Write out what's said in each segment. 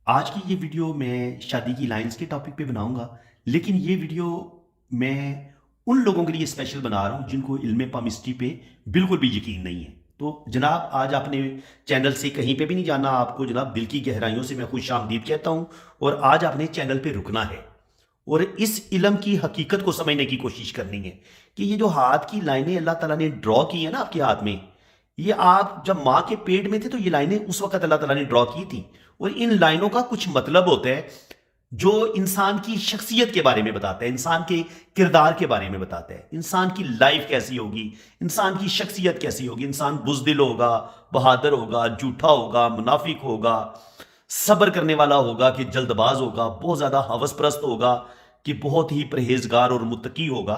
आज की ये वीडियो मैं शादी की लाइन्स के टॉपिक पे बनाऊंगा, लेकिन ये वीडियो मैं उन लोगों के लिए स्पेशल बना रहा हूं जिनको इल्म पामिस्ट्री पे बिल्कुल भी यकीन नहीं है। तो जनाब, आज आपने चैनल से कहीं पे भी नहीं जाना, आपको जनाब दिल की गहराइयों से मैं खुशामदीद कहता हूं। और आज आपने चैनल पे रुकना है और इस इल्म की हकीकत को समझने की कोशिश करनी है कि ये जो हाथ की लाइनें अल्लाह ताला ने ड्रॉ की है ना आपके हाथ में, ये आप जब माँ के पेट में थे तो ये लाइनें उस वक्त अल्लाह ताला ने ड्रॉ की थी। और इन लाइनों का कुछ मतलब होता है जो इंसान की शख्सियत के बारे में बताता है, इंसान के किरदार के बारे में बताता है, इंसान की लाइफ कैसी होगी, इंसान की शख्सियत कैसी होगी। इंसान बुजदिल होगा, बहादुर होगा, झूठा होगा, मुनाफिक होगा, सब्र करने वाला होगा कि जल्दबाज होगा, बहुत ज्यादा हवसप्रस्त होगा कि बहुत ही परहेजगार और मुत्तकी होगा।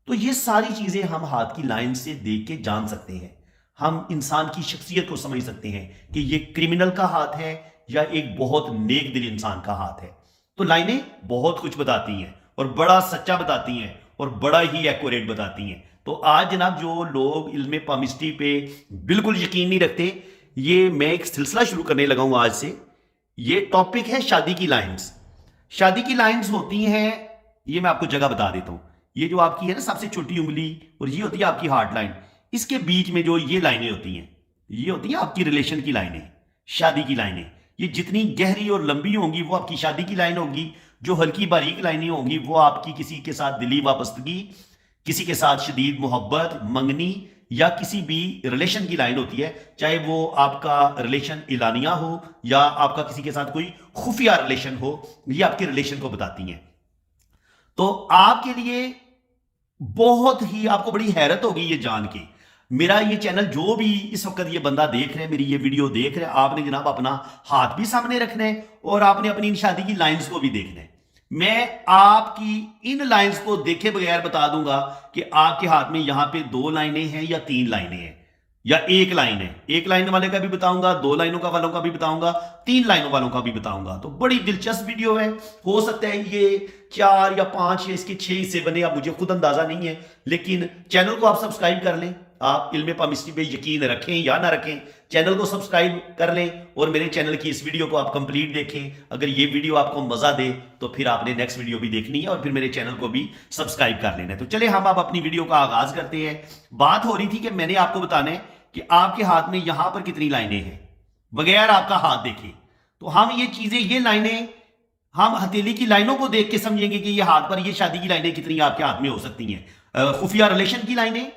तो ये सारी चीजें हम हाथ की लाइन से देख के जान सकते हैं। हम इंसान की शख्सियत को समझ सकते हैं कि ये क्रिमिनल का हाथ है या एक बहुत नेक दिल इंसान का हाथ है। तो लाइनें बहुत कुछ बताती हैं और बड़ा सच्चा बताती हैं और बड़ा ही एक्यूरेट बताती हैं। तो आज जनाब, जो लोग इल्म पामिस्ट्री पे बिल्कुल यकीन नहीं रखते, ये मैं एक सिलसिला शुरू करने लगा हूं आज से। ये टॉपिक है शादी की लाइंस। शादी की लाइंस होती हैं, ये मैं आपको जगह बता देता हूं। ये जो आपकी है ना सबसे छोटी उंगली, और ये होती है आपकी हार्ट लाइन। इसके बीच में जो ये लाइनें होती हैं, ये होती है आपकी रिलेशन की लाइनें, शादी की लाइनें। ये जितनी गहरी और लंबी होंगी वो आपकी शादी की लाइन होगी। जो हल्की बारीक लाइनें होंगी वो आपकी किसी के साथ दिली वाबस्तगी, किसी के साथ शदीद मोहब्बत, मंगनी या किसी भी रिलेशन की लाइन होती है। चाहे वो आपका रिलेशन इलानिया हो या आपका किसी के साथ कोई खुफिया रिलेशन हो, ये आपके रिलेशन को बताती हैं। तो आपके लिए बहुत ही आपको बड़ी हैरत होगी ये जान के, मेरा ये चैनल जो भी इस वक्त ये बंदा देख रहे हैं, मेरी ये वीडियो देख रहे हैं, आपने जनाब अपना हाथ भी सामने रखना है और आपने अपनी इन शादी की लाइंस को भी देखना है। मैं आपकी इन लाइंस को देखे बगैर बता दूंगा कि आपके हाथ में यहां पे 2 लाइनें हैं या 3 लाइनें हैं या 1 लाइन है। 1 लाइन वाले का भी बताऊंगा, 2 लाइनों का वालों का भी बताऊंगा, 3 लाइनों वालों का भी बताऊंगा। तो बड़ी दिलचस्प वीडियो है। हो सकता है ये 4 या 5 या इसके 6 हिस्से बने, अब मुझे खुद अंदाजा नहीं है, लेकिन चैनल को आप सब्सक्राइब कर लें। आप इल्म पामिस्ट्री पे यकीन रखें या ना रखें, चैनल को सब्सक्राइब कर लें और मेरे चैनल की इस वीडियो को आप कंप्लीट देखें। अगर ये वीडियो आपको मजा दे तो फिर आपने नेक्स्ट वीडियो भी देखनी है और फिर मेरे चैनल को भी सब्सक्राइब कर लेना है। तो चले हम आप अपनी वीडियो का आगाज करते हैं। बात हो रही थी कि मैंने आपको बताना है कि आपके हाथ में यहां पर कितनी लाइनें हैं बगैर आपका हाथ देखे। तो हम ये चीजें, ये लाइनें हम हथेली की लाइनों को देख के समझेंगे कि ये हाथ पर ये शादी की लाइनें कितनी आपके हाथ में हो सकती हैं। खुफिया रिलेशन की लाइनें,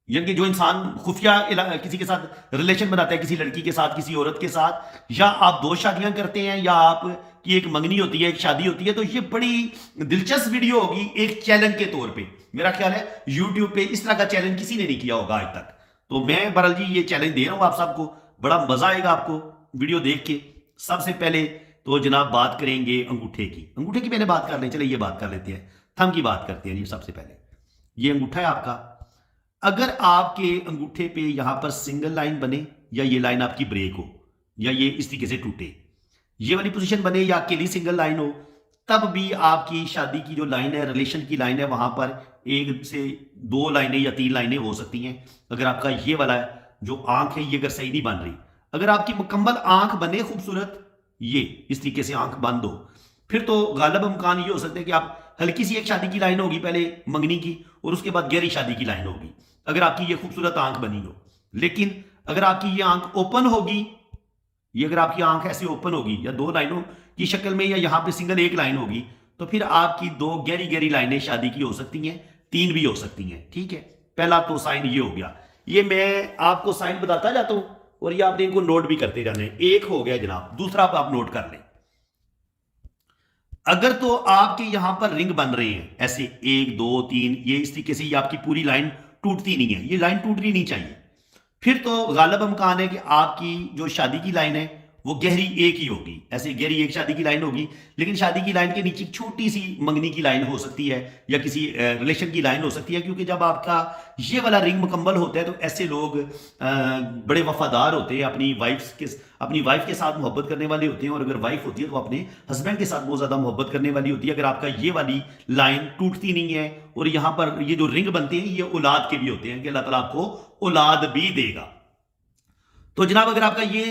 यानी कि जो इंसान खुफिया किसी के साथ रिलेशन बनाता है, किसी लड़की के साथ, किसी औरत के साथ, या आप 2 शादियां करते हैं या आप की एक मंगनी होती है, एक शादी होती है। तो ये बड़ी दिलचस्प वीडियो होगी एक चैलेंज के तौर पे। मेरा ख्याल है यूट्यूब पे इस तरह का चैलेंज किसी ने नहीं किया होगा आज तक। तो मैं बरल जी ये चैलेंज दे रहा हूं आप सबको, बड़ा मजा आएगा आपको वीडियो देख के। सबसे पहले तो जनाब बात करेंगे अंगूठे की। अंगूठे की मैंने बात कर ली, चले ये बात कर लेते हैं, थंब की बात करते हैं। ये सबसे पहले ये अंगूठा है आपका। अगर आपके अंगूठे पे यहां पर सिंगल लाइन बने या ये लाइन आपकी ब्रेक हो या ये इस तरीके से टूटे, ये वाली पोजीशन बने या अकेली सिंगल लाइन हो, तब भी आपकी शादी की जो लाइन है, रिलेशन की लाइन है, वहां पर 1 से 2 लाइनें या 3 लाइनें हो सकती हैं। अगर आपका ये वाला जो आंख है ये अगर सही नहीं बन रही, अगर आपकी मुकम्मल आंख बने खूबसूरत, ये इस तरीके से आंख बंद हो, फिर तो गालिब इम्कान ये हो सकता है कि आप हल्की सी एक शादी की लाइन होगी पहले मंगनी की और उसके बाद गहरी शादी की लाइन होगी, अगर आपकी ये खूबसूरत आंख बनी हो। लेकिन अगर आपकी ये आंख ओपन होगी, ये अगर आपकी आंख ऐसे ओपन होगी या 2 लाइनों की शक्ल में, या यहां पे सिंगल 1 लाइन होगी, तो फिर आपकी 2 गहरी गहरी लाइनें शादी की हो सकती हैं, 3 भी हो सकती हैं। ठीक है, पहला तो साइन ये हो गया। ये मैं आपको साइन बताता जाता हूं और ये आपने इनको नोट भी करते जाना है। एक हो गया जनाब, दूसरा आप नोट कर लें। अगर तो आपके यहां पर रिंग बन रहे हैं ऐसे 1 2 3, ये इस तरीके से, ये आपकी पूरी लाइन टूटती नहीं है, ये लाइन टूटनी नहीं चाहिए, फिर तो गालिब इम्कान है कि आपकी जो शादी की लाइन है वो गहरी 1 ही होगी। ऐसे गहरी 1 शादी की लाइन होगी, लेकिन शादी की लाइन के नीचे एक छोटी सी मंगनी की लाइन हो सकती है या किसी रिलेशन की लाइन हो सकती है। क्योंकि जब आपका ये वाला रिंग मुकम्मल होता है तो ऐसे लोग बड़े वफादार होते हैं, अपनी वाइफ के साथ मोहब्बत करने वाले होते हैं, और अगर वाइफ होती है तो अपने हस्बैंड के साथ बहुत ज्यादा मोहब्बत करने वाली होती है। अगर आपका ये वाली लाइन टूटती नहीं है और यहां पर ये जो रिंग बनते हैं ये औलाद के भी होते हैं कि अल्लाह ताला आपको औलाद भी देगा। तो जनाब, अगर आपका ये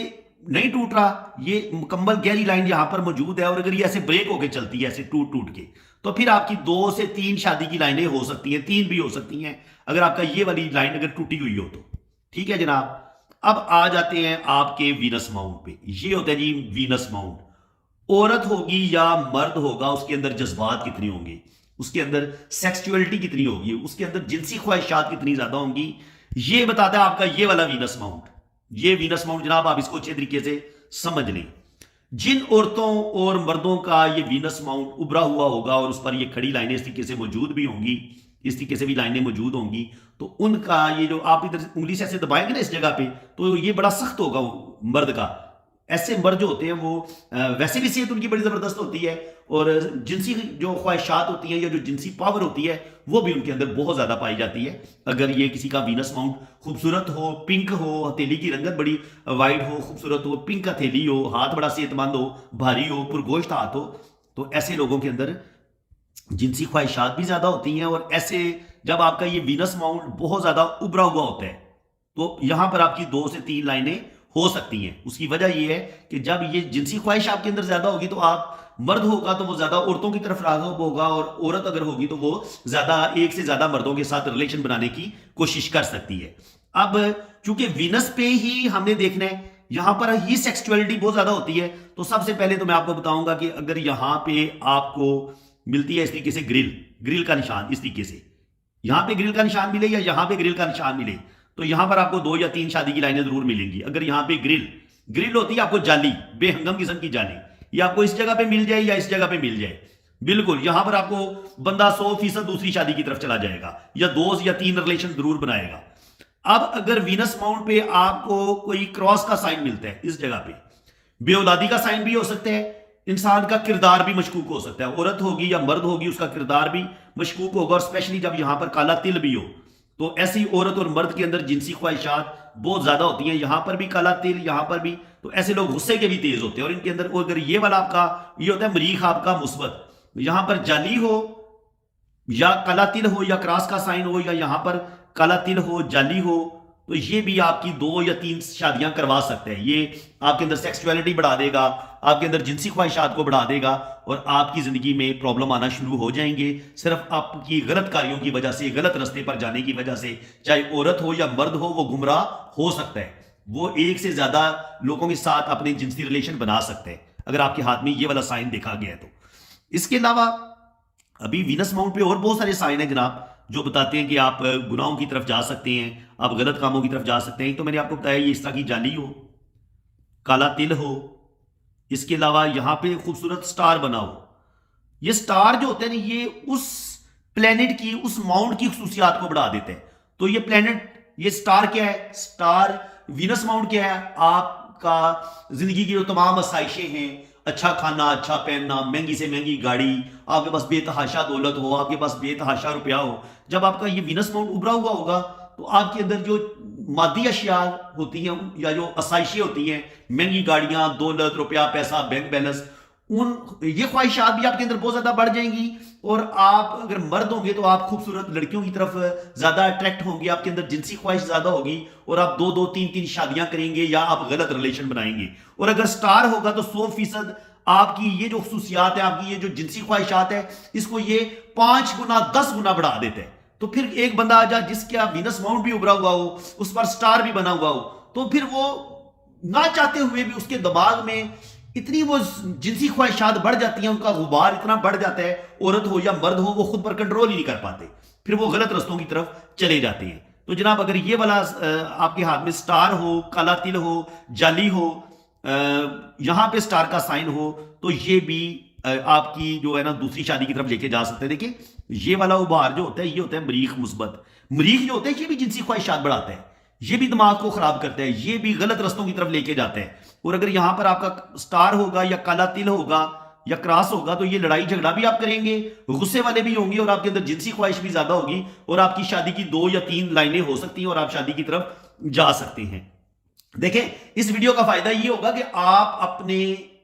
नहीं टूट रहा, ये मुकम्मल गहरी लाइन यहां पर मौजूद है, और अगर ये ऐसे ब्रेक होके चलती है ऐसे टूट टूट के, तो फिर आपकी 2 से 3 शादी की लाइनें हो सकती हैं, 3 भी हो सकती हैं अगर आपका ये वाली लाइन अगर टूटी हुई हो तो। ठीक है जनाब। अब आ जाते हैं आपके वीनस माउंट पे। ये होता है जी वीनस माउंट। औरत होगी या मर्द होगा, उसके अंदर जज्बात कितने होंगे, उसके अंदर सेक्सुअलिटी कितनी होगी, उसके अंदर जिनसी ख्वाहिशात कितनी ज्यादा होंगी, ये बताता है आपका ये वाला वीनस माउंट। ये वीनस माउंट जनाब आप इसको अच्छे तरीके से समझ लें। जिन औरतों और मर्दों का ये वीनस माउंट उभरा हुआ होगा और उस पर ये खड़ी लाइनें इस तरीके से मौजूद भी होंगी, इस तरीके से भी लाइनें मौजूद होंगी, तो उनका ये जो आप इधर उंगली से ऐसे दबाएंगे ना इस जगह पे, तो ये बड़ा सख्त होगा मर्द का। ऐसे मर्द जो होते हैं वो वैसे भी सेहत उनकी बड़ी जबरदस्त होती है, और जिनसी जो ख्वाहिशात होती हैं या जो जिनसी पावर होती है वो भी उनके अंदर बहुत ज्यादा पाई जाती है। अगर ये किसी का वीनस माउंट खूबसूरत हो, पिंक हो, हथेली की रंगत बड़ी वाइट हो, खूबसूरत हो, पिंक हथेली हो, हाथ बड़ा सेहतमंद हो, भारी हो, पुरगोश्त हाथ हो, तो ऐसे लोगों के अंदर जिनसी ख्वाहिशात भी ज्यादा होती हैं। और ऐसे जब आपका ये वीनस माउंट बहुत ज्यादा उभरा हुआ होता है, तो यहां पर आपकी 2 से 3 लाइनें हो सकती हैं। उसकी वजह यह है कि जब ये जिनसी ख्वाहिश आपके अंदर ज्यादा होगी, तो आप मर्द होगा तो वो ज्यादा औरतों की तरफ राग़िब होगा, और औरत अगर होगी तो वो ज्यादा एक से ज्यादा मर्दों के साथ रिलेशन बनाने की कोशिश कर सकती है। अब चूंकि वीनस पे ही हमने देखना है, यहां पर ही सेक्सुअलिटी बहुत ज्यादा होती है, तो सबसे पहले तो मैं आपको बताऊंगा कि अगर यहां पे आपको मिलती है इस तरीके से ग्रिल का निशान, इस तरीके से यहां पे ग्रिल का निशान मिले या यहां पे ग्रिल का निशान मिले, तो यहां पर आपको 2 या 3 शादी की लाइनें जरूर मिलेंगी। अगर यहां पे ग्रिल होती है आपको जाली, बेहंगम किस्म की जाली, ये आपको इस जगह पे मिल जाए या इस जगह पे मिल जाए, बिल्कुल यहां पर आपको बंदा 100% दूसरी शादी की तरफ चला जाएगा या 2 या 3 रिलेशन जरूर बनाएगा। अब अगर वीनस माउंट पे आपको कोई क्रॉस का साइन मिलता है इस जगह पे, बेऔलादी का साइन भी हो सकता है, इंसान का किरदार भी मशकूक हो सकता है, औरत होगी या मर्द होगी उसका किरदार भी मशकूक होगा, और स्पेशली जब यहां पर काला तिल भी हो, तो ऐसी औरत और मर्द के अंदर जिनसी ख्वाहिशात बहुत ज्यादा होती हैं। यहां पर भी काला तिल, यहां पर भी, तो ऐसे लोग गुस्से के भी तेज होते हैं, और इनके अंदर अगर ये वाला आपका ये होता है मरीख आपका मुस्बत, यहां पर जाली हो या काला तिल हो या क्रॉस का साइन हो या यहां पर काला तिल हो, जाली हो, तो ये भी आपकी 2 या 3 शादियां करवा सकते हैं। ये आपके अंदर सेक्सुअलिटी बढ़ा देगा, आपके अंदर जिनसी ख्वाहिशात को बढ़ा देगा, और आपकी जिंदगी में प्रॉब्लम आना शुरू हो जाएंगे सिर्फ आपकी गलत कार्यों की वजह से, गलत रास्ते पर जाने की वजह से। चाहे औरत हो या मर्द हो, वो गुमराह हो सकता है, वो एक से ज्यादा लोगों के साथ अपने जिनसी रिलेशन बना सकते हैं अगर आपके हाथ में ये वाला साइन देखा गया है तो। इसके अलावा अभी वीनस माउंट पे और बहुत सारे साइन है जनाब जो बताते हैं कि आप गुनाहों की तरफ जा सकते हैं, आप गलत कामों की तरफ जा सकते हैं। तो मैंने आपको बताया ये इस तरह की जाली हो, काला तिल हो, इसके अलावा यहां पे खूबसूरत स्टार बना हो। ये स्टार जो होते हैं ना, ये उस प्लेनेट की, उस माउंट की खुसूसियात को बढ़ा देते हैं। तो ये प्लेनेट, ये स्टार क्या है, स्टार वीनस माउंट क्या है, आपका जिंदगी की जो तमाम आसाइशें हैं, अच्छा खाना, अच्छा पहनना, महंगी से महंगी गाड़ी, आपके पास बेतहाशा दौलत हो, आपके पास बेतहाशा रुपया हो, जब आपका ये वीनस माउंट उभरा हुआ होगा, तो आपके अंदर जो मादी अशिया होती हैं या जो आसाइशें होती हैं, महंगी गाड़ियां, दौलत, रुपया, पैसा, बैंक बैलेंस, उन ये ख्वाहिशात भी आपके अंदर बहुत ज्यादा बढ़ जाएंगी। और आप अगर मर्द होंगे तो आप खूबसूरत लड़कियों की तरफ ज्यादा अट्रैक्ट होंगे, आपके अंदर जिनसी ख्वाहिश ज्यादा होगी, और आप 2-2, 3-3 शादियां करेंगे या आप गलत रिलेशन बनाएंगे। और अगर स्टार होगा तो 100% आपकी ये जो खुसूसियात है, आपकी ये जो जिनसी ख्वाहिशात है, इसको ये 5 गुना 10 गुना बढ़ा देते हैं। तो फिर एक बंदा आ जाए जिसका वीनस माउंट भी उभरा हुआ हो, उस पर स्टार भी बना हुआ हो, तो फिर वो ना चाहते हुए भी उसके दिमाग में इतनी वो जिनसी ख्वाहिशात बढ़ जाती हैं, उनका गुबार इतना बढ़ जाता है, औरत हो या मर्द हो, वो खुद पर कंट्रोल ही नहीं कर पाते, फिर वो गलत रस्तों की तरफ चले जाते हैं। तो जनाब अगर ये वाला आपके हाथ में स्टार हो, काला तिल हो, जाली हो, यहां पे स्टार का साइन हो, तो ये भी आपकी जो है ना दूसरी शादी की तरफ लेके जा सकते हैं। देखिए ये वाला उभार जो होता है, ये होता है मरीख मुस्बत। मरीख जो होता है ये भी जिनसी ख्वाहिशात बढ़ाता है, ये भी दिमाग को खराब करता है, ये भी गलत रस्तों की तरफ लेके जाते हैं। और अगर यहां पर आपका स्टार होगा या काला तिल होगा या क्रॉस होगा, तो ये लड़ाई झगड़ा भी आप करेंगे, गुस्से वाले भी होंगे, और आपके अंदर जिनसी ख्वाहिश भी ज्यादा होगी, और आपकी शादी की 2 या 3 लाइनें हो सकती हैं और आप शादी की तरफ जा सकते हैं। देखें इस वीडियो का फायदा ये होगा कि आप अपने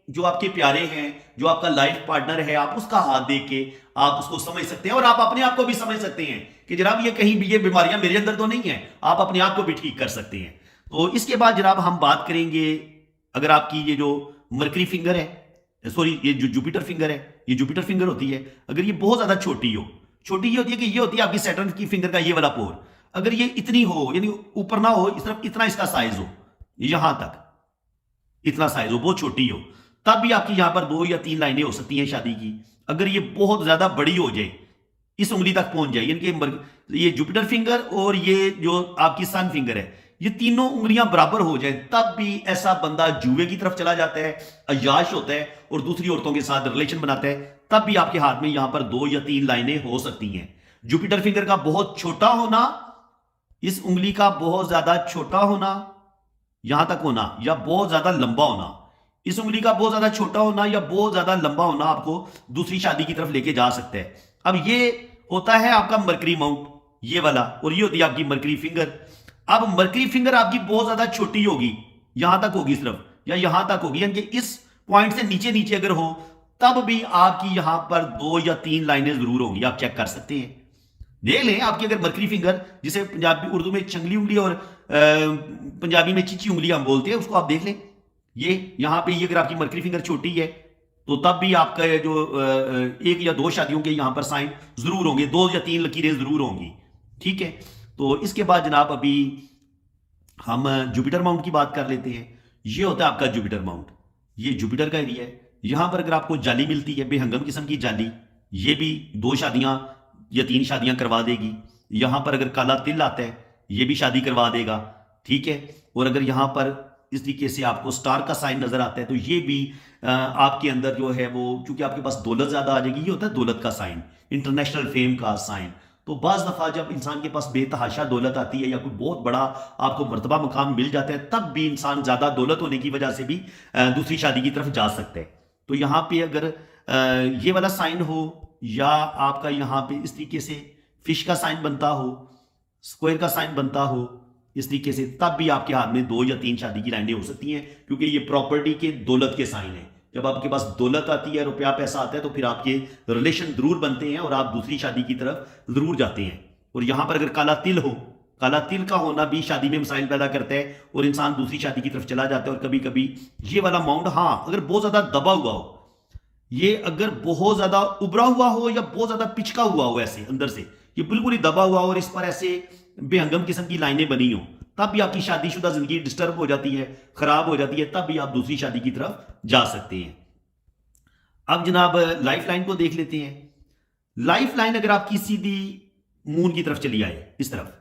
जो आपके प्यारे हैं, जो आपका लाइफ पार्टनर है, आप उसका हाथ देख के आप उसको समझ सकते हैं, और आप अपने आप को भी समझ सकते हैं कि जनाब ये कहीं भी ये बीमारियां मेरे अंदर तो नहीं है, आप अपने आप को भी ठीक कर सकते हैं। तो इसके बाद जनाब हम बात करेंगे अगर आपकी ये जो मरकरी फिंगर है, सॉरी ये जो जुपिटर फिंगर है, ये जुपिटर फिंगर होती है, अगर ये बहुत ज्यादा छोटी हो, छोटी ये होती है कि ये होती है आपकी सैटर्न की फिंगर का ये वाला पोर, अगर ये इतनी हो यानी ऊपर ना हो, सिर्फ इतना इसका साइज हो, यहां तक इतना साइज हो, बहुत छोटी हो, तब भी आपकी यहां पर 2 या 3 लाइनें हो सकती हैं शादी की। अगर ये बहुत ज्यादा बड़ी हो जाए, इस उंगली तक पहुंच जाए, यानी कि ये जुपिटर फिंगर और ये जो आपकी सन फिंगर है, ये तीनों उंगलियां बराबर हो जाए, तब भी ऐसा बंदा जुए की तरफ चला जाता है, अय्याश होता है और दूसरी औरतों के साथ रिलेशन बनाता है। तब भी आपके हाथ में यहां पर 2 या 3 लाइनें हो सकती हैं। जुपिटर फिंगर का बहुत छोटा होना, इस उंगली का बहुत ज्यादा छोटा होना, यहां तक होना, या बहुत ज्यादा लंबा होना, इस उंगली का बहुत ज्यादा छोटा होना या बहुत ज्यादा लंबा होना आपको दूसरी शादी की तरफ लेके जा सकता है। अब ये होता है आपका मरकरी माउंट, ये वाला, और ये होती है आपकी मरकरी फिंगर। अब मरकरी फिंगर आपकी बहुत ज्यादा छोटी होगी, यहां तक होगी सिर्फ, या यहां तक होगी, यानी कि इस पॉइंट से नीचे नीचे अगर हो, तब भी आपकी यहां पर 2 या 3 लाइनें जरूर होंगी, आप चेक कर सकते हैं। देख लें आपकी अगर मरकरी फिंगर, जिसे पंजाबी उर्दू में चंगली उंगली और पंजाबी में चिची उंगली हम बोलते हैं, उसको आप देख लें। ये यहां पे ये अगर आपकी मरकरी फिंगर छोटी है, तो तब भी आपका जो 1 या 2 शादियों के यहां पर साइन जरूर होंगे, 2 या 3 लकीरें जरूर होंगी। ठीक है, तो इसके बाद जनाब अभी हम जुपिटर माउंट की बात कर लेते हैं। ये होता है आपका जुपिटर माउंट, ये जुपिटर का एरिया है। यहां पर अगर आपको जाली मिलती है, बेहंगम किस्म की जाली, ये भी 2 शादियां या 3 शादियां करवा देगी। यहां पर अगर काला तिल आता है, ये भी शादी करवा देगा। ठीक है, और अगर यहां पर इस तरीके से आपको स्टार का साइन नजर आता है, तो ये भी आपके अंदर जो है वो, क्योंकि आपके पास दौलत ज्यादा आ जाएगी, ये होता है दौलत का साइन, इंटरनेशनल फेम का साइन। तो बाज दफा जब इंसान के पास बेतहाशा दौलत आती है या कोई बहुत बड़ा आपको मर्तबा मुकाम मिल जाता है, तब भी इंसान ज्यादा दौलत होने की वजह से भी दूसरी शादी की तरफ जा सकता है। तो यहां पे अगर ये वाला साइन हो, या आपका यहां पे इस तरीके से फिश का साइन बनता हो, स्क्वायर का साइन बनता हो इस तरीके से, तब भी आपके हाथ में 2 या 3 शादी की लाइनें हो सकती हैं, क्योंकि ये प्रॉपर्टी के दौलत के साइन है। जब आपके पास दौलत आती है, रुपया पैसा आता है, तो फिर आपके रिलेशन जरूर बनते हैं और आप दूसरी शादी की तरफ जरूर जाते हैं। और यहां पर अगर काला तिल हो, काला तिल का होना भी शादी में मसाइल पैदा करता है और इंसान दूसरी शादी की तरफ चला जाता है। और कभी कभी ये वाला माउंट, हाँ, अगर बहुत ज्यादा दबा हुआ हो, ये अगर बहुत ज्यादा उभरा हुआ हो या बहुत ज्यादा पिचका हुआ हो, ऐसे अंदर से ये बिल्कुल ही दबा हुआ हो और इस पर ऐसे बेहंगम किस्म की लाइनें बनी हो, तब भी आपकी शादीशुदा जिंदगी डिस्टर्ब हो जाती है, खराब हो जाती है, तब भी आप दूसरी शादी की तरफ जा सकते हैं। अब जनाब लाइफ लाइन को देख लेते हैं। लाइफ लाइन अगर आपकी सीधी मून की तरफ चली आए, इस तरफ,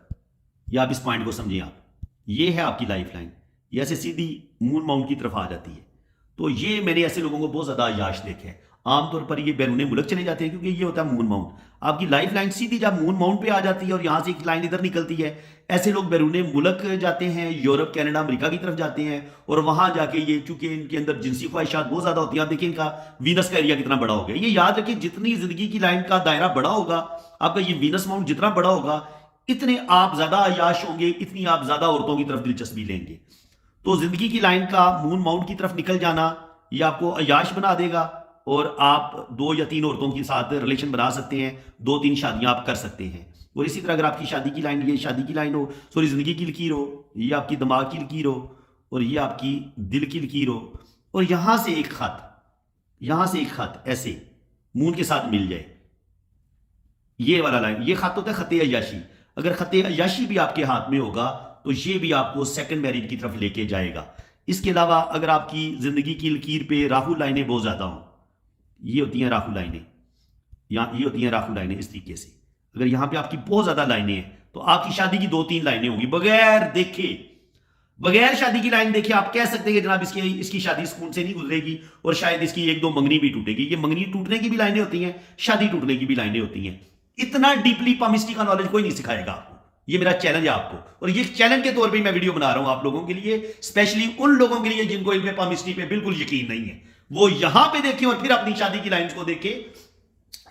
या आप इस पॉइंट को समझिए, आप ये है आपकी लाइफ लाइन, ये ऐसे सीधी मून माउंट की तरफ आ जाती है। तो ये मैंने ऐसे लोगों को बहुत ज्यादा अय्याश देखे हैं। आमतौर पर ये बैरून मुल्क चले जाते हैं, क्योंकि ये होता है मून माउंट। आपकी लाइफ लाइन सीधी जब मून माउंट पे आ जाती है और यहां से एक लाइन इधर निकलती है, ऐसे लोग बैरून मुल्क जाते हैं, यूरोप, कनाडा, अमेरिका की तरफ जाते हैं, और वहां जाके ये, चूंकि इनके अंदर जिनसी ख्वाहिशात बहुत ज्यादा होती है, आप देखिए इनका वीनस का एरिया कितना बड़ा हो गया। ये याद रखिए, जितनी जिंदगी की लाइन का दायरा बड़ा होगा, आपका ये वीनस माउंट जितना बड़ा होगा, इतने आप ज्यादा अय्याश होंगे, इतनी आप ज्यादा औरतों की तरफ दिलचस्पी लेंगे। तो जिंदगी की लाइन का मून माउंट की तरफ निकल जाना, ये आपको अय्याश बना देगा और आप 2 या 3 औरतों के साथ रिलेशन बना सकते हैं, 2-3 शादियां आप कर सकते हैं। और इसी तरह अगर आपकी शादी की लाइन, ये शादी की लाइन हो, सॉरी जिंदगी की लकीर हो, ये आपकी दिमाग की लकीर हो, और ये आपकी दिल की लकीर हो, और यहां से एक खत, यहां से एक खत ऐसे मून के साथ मिल जाए, ये वाला लाइन, ये खत होता है खत अय्याशी। अगर खत अय्याशी भी आपके हाथ में होगा, तो ये भी आपको सेकंड मैरिज की तरफ लेके जाएगा। इसके अलावा अगर आपकी जिंदगी की लकीर पे राहु लाइनें बहुत ज्यादा हो, ये होती हैं राहु लाइनें, यहां ये होती हैं राहु लाइनें, इस तरीके से अगर यहां पे आपकी बहुत ज्यादा लाइनें हैं, तो आपकी शादी की 2-3 लाइनें होंगी बगैर देखे, बगैर शादी की लाइन देखे आप कह सकते हैं कि जनाब इसकी शादी सुकून से नहीं गुजरेगी और शायद इसकी 1-2 मंगनी भी टूटेगी। ये मंगनी टूटने की भी लाइनें होती हैं, शादी टूटने की भी लाइनें होती हैं। इतना डीपली पामिस्ट्री का नॉलेज कोई नहीं सिखाएगा आपको, ये मेरा चैलेंज है आपको, और ये चैलेंज के तौर पे मैं वीडियो बना रहा हूं आप लोगों के लिए, स्पेशली उन लोगों के लिए जिनको इल्म पामिस्ट्री पे बिल्कुल यकीन नहीं है। वो यहां पे देखें और फिर अपनी शादी की लाइंस को देखें,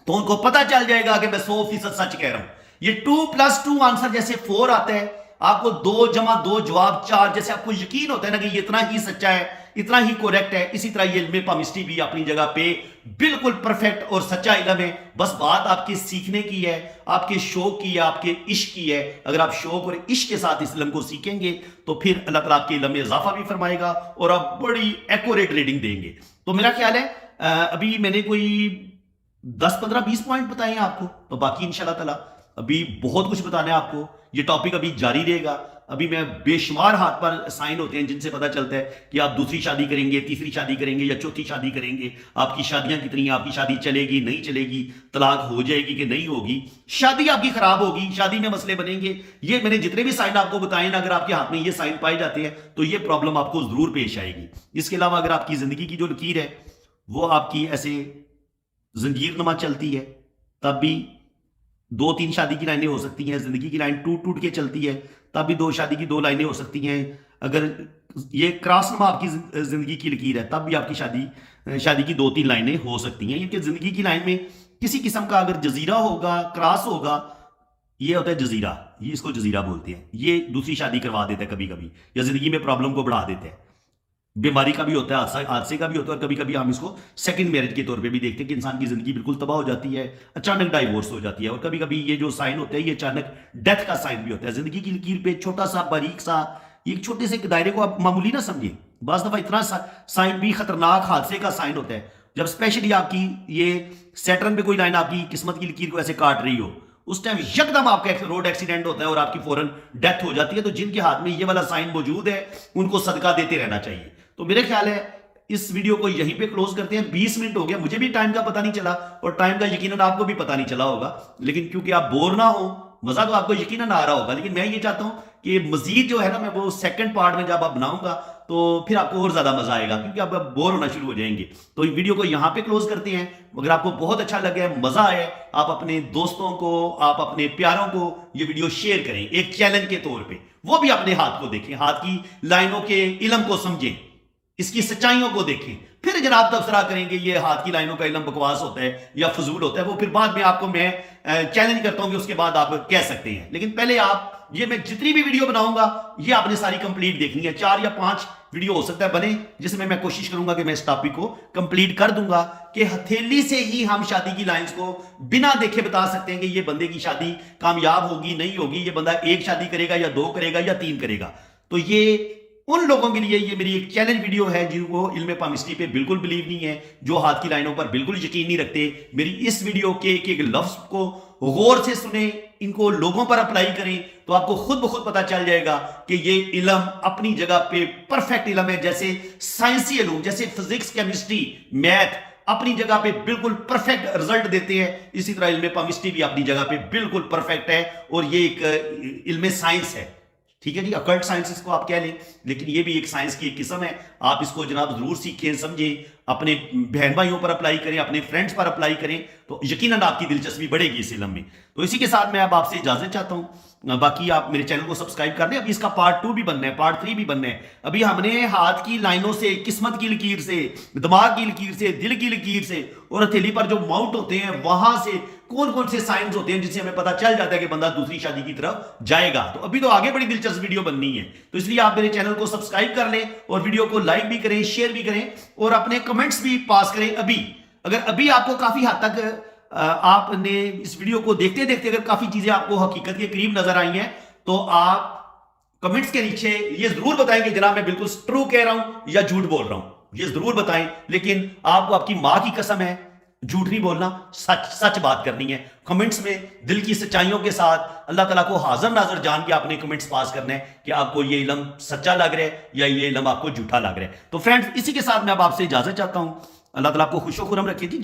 तो उनको पता चल जाएगा कि मैं 100% सच कह रहा हूं। ये 2+2 आंसर जैसे 4 आता है, आपको 2 + 2 जवाब 4, जैसे आपको यकीन होता है ना कि ये इतना ही सच्चा है, इतना ही करेक्ट है। इसी तरह ये इल्म पामिस्ट्री भी अपनी जगह पे बिल्कुल परफेक्ट और सच्चा इल्म है। बस बात आपके सीखने की है, आपके शौक की है, आपके इश्क की है। अगर आप शौक और इश्क के साथ इस इल्म को सीखेंगे तो फिर अल्लाह ताला आपके इल्म में इजाफा भी फरमाएगा और आप बड़ी एक्यूरेट रीडिंग देंगे। तो मेरा ख्याल है अभी मैंने कोई 10 15 20 पॉइंट बताए हैं आपको, तो बाकी इंशाल्लाह ताला अभी बहुत कुछ बताना है आपको। ये टॉपिक अभी जारी रहेगा। अभी मैं बेशुमार हाथ पर साइन होते हैं जिनसे पता चलता है कि आप दूसरी शादी करेंगे, तीसरी शादी करेंगे या चौथी शादी करेंगे, आपकी शादियां कितनी, आपकी शादी चलेगी नहीं चलेगी, तलाक हो जाएगी कि नहीं होगी, शादी आपकी खराब होगी, शादी में मसले बनेंगे। ये मैंने जितने भी साइन आपको बताए ना, अगर आपके हाथ में ये साइन पाए जाते हैं तो ये प्रॉब्लम आपको जरूर पेश आएगी। इसके अलावा अगर आपकी जिंदगी की जो लकीर है वो आपकी ऐसे जंजीर नुमा चलती है, तब भी 2-3 शादी की लाइनें हो सकती हैं। जिंदगी की लाइन टूट टूट के चलती है, तब भी 2 शादी की 2 लाइनें हो सकती हैं। अगर ये क्रॉसनुमा आपकी जिंदगी की लकीर है, तब भी आपकी शादी की 2-3 लाइनें हो सकती हैं। क्योंकि जिंदगी की लाइन में किसी किस्म का अगर जजीरा होगा, क्रॉस होगा, ये होता है जजीरा, ये इसको जजीरा बोलते हैं। ये दूसरी शादी करवा देता है कभी कभी, या जिंदगी में प्रॉब्लम को बढ़ा देता है। बीमारी का भी होता है, हादसे का भी होता है, और कभी कभी हम इसको सेकंड मैरिज के तौर पे भी देखते हैं कि इंसान की जिंदगी बिल्कुल तबाह हो जाती है, अचानक डाइवोर्स हो जाती है। और कभी कभी ये जो साइन होता है ये अचानक डेथ का साइन भी होता है। जिंदगी की लकीर पे छोटा सा बारीक सा एक छोटे से दायरे को आप मामूली ना समझिए, बाज़ दफा इतना साइन भी खतरनाक हादसे का साइन होता है। जब स्पेशली आपकी ये सैटर्न पे कोई लाइन आपकी किस्मत की लकीर को ऐसे काट रही हो, उस टाइम यकदम आपका रोड एक्सीडेंट होता है और आपकी फौरन डेथ हो जाती है। तो जिनके हाथ में ये वाला साइन मौजूद है उनको सदका देते रहना चाहिए। तो मेरे ख्याल है इस वीडियो को यहीं पे क्लोज करते हैं। 20 मिनट हो गया, मुझे भी टाइम का पता नहीं चला और टाइम का यकीनन आपको भी पता नहीं चला होगा, लेकिन क्योंकि आप बोर ना हो, मजा तो आपको यकीनन आ रहा होगा, लेकिन मैं ये चाहता हूं कि मजीद जो है ना, मैं वो सेकंड पार्ट में जब आप बनाऊंगा तो फिर आपको और ज्यादा मजा आएगा, क्योंकि आप बोर होना शुरू हो जाएंगे। तो इस वीडियो को यहां पे क्लोज करते हैं। अगर आपको बहुत अच्छा लगे, मजा आए, आप अपने दोस्तों को, आप अपने प्यारों को ये वीडियो शेयर करें एक चैलेंज के तौर पे। वो भी अपने हाथ को देखें, हाथ की लाइनों के इल्म को समझें, इसकी सच्चाइयों को देखें, फिर जनाब तबसरा करेंगे ये हाथ की लाइनों का इल्म बकवास होता है या फजूल होता है। वो फिर बाद में आपको मैं चैलेंज करता हूं कि उसके बाद आप कह सकते हैं। लेकिन पहले आप ये मैं जितनी भी वीडियो बनाऊंगा ये आपने सारी कंप्लीट देखनी है। 4 या 5 वीडियो हो सकता है बने, जिसमें मैं कोशिश करूंगा कि मैं इस टॉपिक को कंप्लीट कर दूंगा कि हथेली से ही हम शादी की लाइंस को बिना देखे बता सकते हैं कि ये बंदे की शादी कामयाब होगी नहीं होगी, ये बंदा 1 शादी करेगा या 2 करेगा या 3 करेगा। तो ये उन लोगों के लिए ये मेरी एक चैलेंज वीडियो है जिनको इल्म पामिस्ट्री पे बिल्कुल बिलीव नहीं है, जो हाथ की लाइनों पर बिल्कुल यकीन नहीं रखते। मेरी इस वीडियो के एक लफ्ज को गौर से सुने, इनको लोगों पर अप्लाई करें, तो आपको खुद ब खुद पता चल जाएगा कि ये इल्म अपनी जगह पे परफेक्ट इल्म है। जैसे साइंसी इल्म, जैसे फिजिक्स, केमिस्ट्री, मैथ अपनी जगह पे बिल्कुल परफेक्ट रिजल्ट देते हैं, इसी तरह इल्म पामिस्ट्री भी अपनी जगह पे बिल्कुल परफेक्ट है। और ये एक इल्म साइंस है, ठीक है जी, अकल्ट साइंस इसको आप कह लें, लेकिन ये भी एक साइंस की एक किस्म है। आप इसको जनाब जरूर सीखें, समझें, अपने बहन भाइयों पर अप्लाई करें, अपने फ्रेंड्स पर अप्लाई करें, तो यकीनन आपकी दिलचस्पी बढ़ेगी इस इल्म में। तो इसी के साथ मैं अब आपसे इजाजत चाहता हूं। बाकी आप मेरे चैनल को सब्सक्राइब कर लें। अभी इसका पार्ट 2 भी बनना है, पार्ट 3 भी बनना है। अभी हमने हाथ की लाइनों से, किस्मत की लकीर से, दिमाग की लकीर से, दिल की लकीर से और हथेली पर जो माउंट होते हैं वहां से कौन कौन से साइंस होते हैं जिससे हमें पता चल जाता है कि बंदा दूसरी शादी की तरफ जाएगा। तो अभी तो आगे बड़ी दिलचस्प वीडियो बननी है, तो इसलिए आप मेरे चैनल को सब्सक्राइब कर लें और वीडियो को लाइक भी करें, शेयर भी करें और अपने कमेंट्स भी पास करें। अगर अभी आपको काफी हद तक आपने इस वीडियो को देखते देखते अगर काफी चीजें आपको हकीकत के करीब नजर आई हैं, तो आप कमेंट्स के नीचे ये जरूर बताएं कि जनाब मैं बिल्कुल ट्रू कह रहा हूं या झूठ बोल रहा हूं, ये जरूर बताएं। लेकिन आपको आपकी मां की कसम है, झूठ नहीं बोलना, सच सच बात करनी है। कमेंट्स में दिल की सच्चाइयों के साथ अल्लाह ताला को हाजिर नाजर जान के आपने कमेंट्स पास करना है कि आपको ये इल्म सच्चा लग रहा है या ये इल्म आपको झूठा लग रहा है। तो फ्रेंड्स, इसी के साथ मैं अब आपसे इजाजत चाहता हूं। अल्लाह ताला आपको खुशो खुरम रखे जी।